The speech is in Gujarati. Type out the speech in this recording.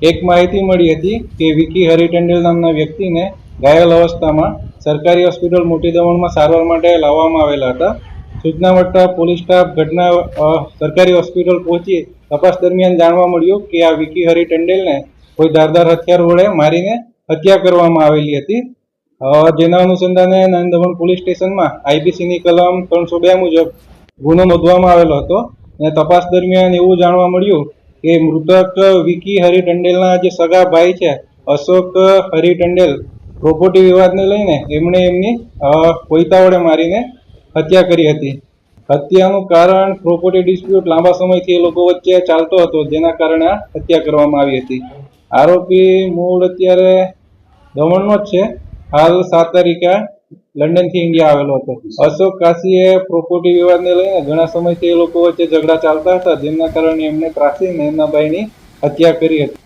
એક માહિતી મળી હતી કે વિકી હરી ટંડેલ નામના વ્યક્તિને ઘાયલ અવસ્થામાં સરકારી હોસ્પિટલ મોટી દમણમાં સારવાર માટે લાવવામાં આવેલા હતા. સૂચના મળતા પોલીસ સ્ટાફ ઘટના સરકારી હોસ્પિટલ પહોંચી તપાસ દરમિયાન જાણવા મળ્યું કે આ વિકી હરી ટંડેલને કોઈ ધારદાર હથિયાર વડે મારીને હત્યા કરવામાં આવેલી હતી. જેના અનુસંધાને નાની દમણ પોલીસ સ્ટેશનમાં આઈપીસીની કલમ 302 મુજબ ગુનો નોંધવામાં આવેલો હતો. અને તપાસ દરમિયાન એવું જાણવા મળ્યું કે મૃતક વિકી હરી ટંડેલના જે સગા ભાઈ છે અશોક હરી ટંડેલ પ્રોપર્ટી વિવાદને લઈને એમણે એમની કોયતા વડે મારીને હત્યા કરી હતી. હત્યાનું કારણ પ્રોપર્ટી ડિસ્પ્યુટ લાંબા સમયથી એ લોકો વચ્ચે ચાલતો હતો, જેના કારણે આ હત્યા કરવામાં આવી હતી. આરોપી મૂળ અત્યારે દમણનો જ છે. હાલ 7 તારીખે લંડનથી ઇન્ડિયા આવેલો હતો. અશોક કાશીએ પ્રોપર્ટી વિવાદને લઈને ઘણા સમયથી એ લોકો વચ્ચે ઝઘડા ચાલતા હતા, જેમના કારણે એમને ત્રાસીને એમના ભાઈની હત્યા કરી હતી.